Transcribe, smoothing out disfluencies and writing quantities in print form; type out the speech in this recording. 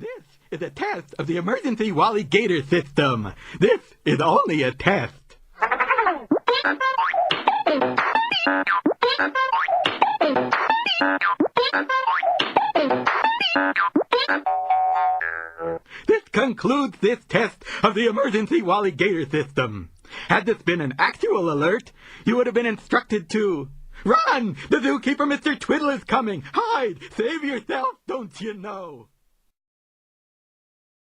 This is a test of the emergency Wally Gator system. This is only a test. This concludes this test of the emergency Wally Gator system. Had this been an actual alert, you would have been instructed to run! The zookeeper Mr. Twiddle is coming! Hide! Save yourself, don't you know?